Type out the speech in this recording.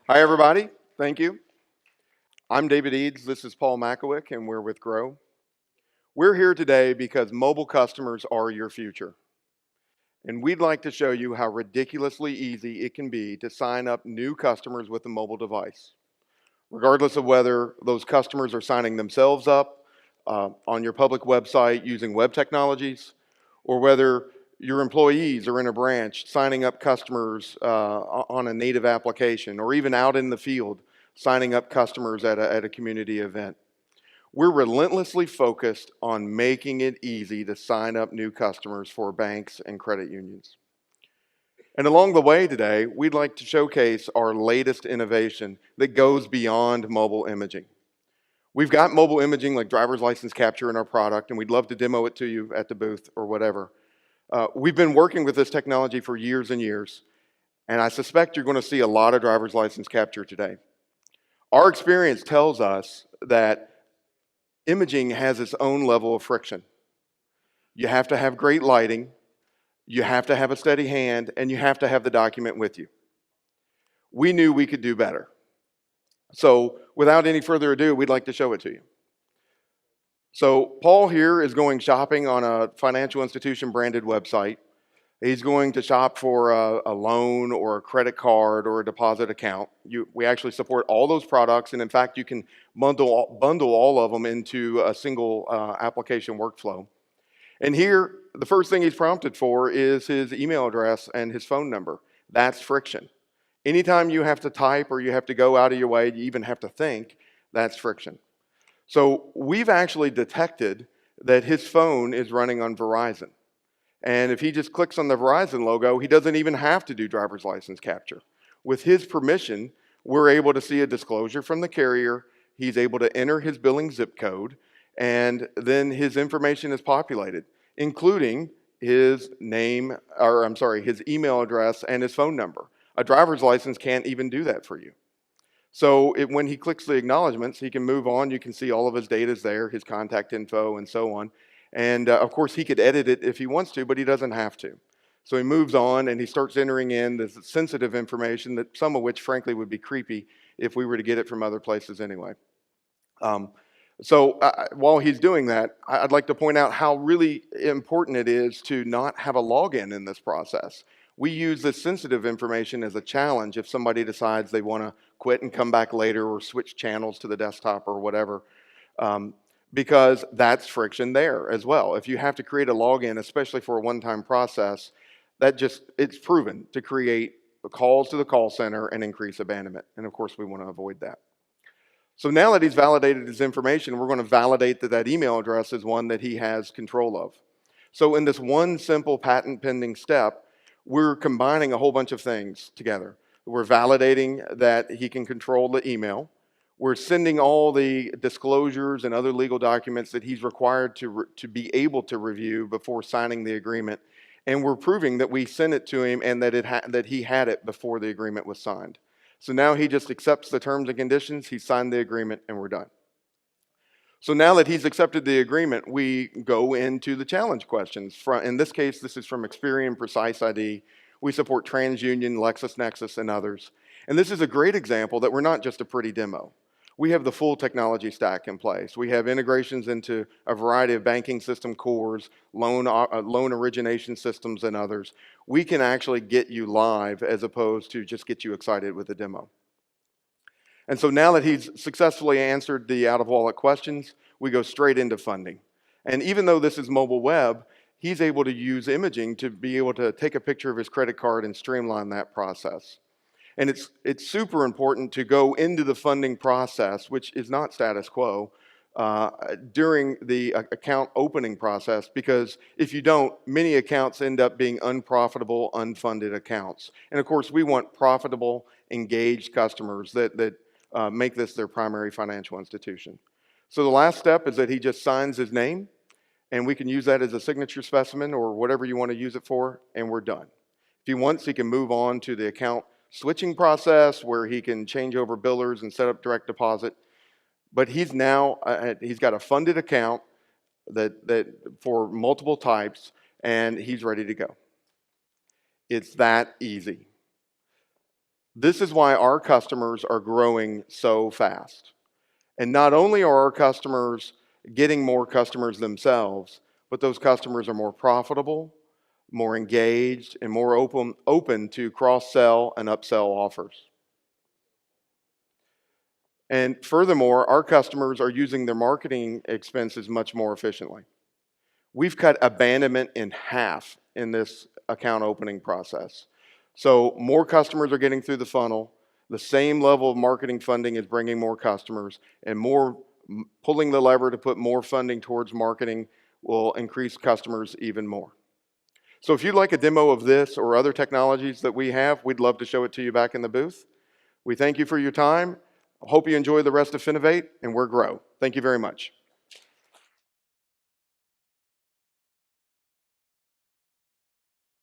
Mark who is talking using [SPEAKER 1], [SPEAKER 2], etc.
[SPEAKER 1] Hi, everybody. Thank you. I'm David Eads. This is Paul Makowick, and we're with Gro. We're here today because mobile customers are your future. And we'd like to show you how ridiculously easy it can be to sign up new customers with a mobile device, regardless of whether those customers are signing themselves up on your public website using web technologies, or whether your employees are in a branch signing up customers on a native application, or even out in the field signing up customers at a community event. We're relentlessly focused on making it easy to sign up new customers for banks and credit unions. And along the way today, we'd like to showcase our latest innovation that goes beyond mobile imaging. We've got mobile imaging like driver's license capture in our product, and we'd love to demo it to you at the booth or whatever. We've been working with this technology for years and years, and I suspect you're going to see a lot of driver's license capture today. Our experience tells us that imaging has its own level of friction. You have to have great lighting, you have to have a steady hand, and you have to have the document with you. We knew we could do better. So without any further ado, we'd like to show it to you. So Paul here is going shopping on a financial institution branded website. He's going to shop for a loan or a credit card or a deposit account. We actually support all those products, and in fact, you can bundle all of them into a single application workflow. And here, the first thing he's prompted for is his email address and his phone number. That's friction. Anytime you have to type or you have to go out of your way, you even have to think, that's friction. So we've actually detected that his phone is running on Verizon. And if he just clicks on the Verizon logo, he doesn't even have to do driver's license capture. With his permission, we're able to see a disclosure from the carrier. He's able to enter his billing zip code, and then his information is populated, including his name, his email address and his phone number. A driver's license can't even do that for you. So when he clicks the acknowledgments, he can move on. You can see all of his data is there, his contact info and so on. And of course, he could edit it if he wants to, but he doesn't have to. So he moves on and he starts entering in this sensitive information, that some of which frankly would be creepy if we were to get it from other places anyway. While he's doing that, I'd like to point out how really important it is to not have a login in this process. We use this sensitive information as a challenge if somebody decides they want to quit and come back later or switch channels to the desktop or whatever, because that's friction there as well. If you have to create a login, especially for a one-time process, it's proven to create calls to the call center and increase abandonment. And of course, we want to avoid that. So now that he's validated his information, we're going to validate that that email address is one that he has control of. So in this one simple patent pending step, we're combining a whole bunch of things together. We're validating that he can control the email. We're sending all the disclosures and other legal documents that he's required to be able to review before signing the agreement. And we're proving that we sent it to him and that he had it before the agreement was signed. So now he just accepts the terms and conditions, he signed the agreement, and we're done. So now that he's accepted the agreement, we go into the challenge questions. In this case, this is from Experian Precise ID. We support TransUnion, LexisNexis, and others. And this is a great example that we're not just a pretty demo. We have the full technology stack in place. We have integrations into a variety of banking system cores, loan origination systems, and others. We can actually get you live as opposed to just get you excited with a demo. And so now that he's successfully answered the out-of-wallet questions, we go straight into funding. And even though this is mobile web, he's able to use imaging to be able to take a picture of his credit card and streamline that process. And it's super important to go into the funding process, which is not status quo, during the account opening process, because if you don't, many accounts end up being unprofitable, unfunded accounts. And of course, we want profitable, engaged customers that make this their primary financial institution. So the last step is that he just signs his name, and we can use that as a signature specimen or whatever you want to use it for, and we're done. If he wants, he can move on to the account switching process where he can change over billers and set up direct deposit. But he's now, he's got a funded account that for multiple types, and he's ready to go. It's that easy. This is why our customers are growing so fast. And not only are our customers getting more customers themselves, but those customers are more profitable, more engaged, and more open to cross-sell and upsell offers. And furthermore, our customers are using their marketing expenses much more efficiently. We've cut abandonment in half in this account opening process. So more customers are getting through the funnel. The same level of marketing funding is bringing more customers, and more pulling the lever to put more funding towards marketing will increase customers even more. So if you'd like a demo of this or other technologies that we have, we'd love to show it to you back in the booth. We thank you for your time. I hope you enjoy the rest of Finovate, and we're Gro. Thank you very much.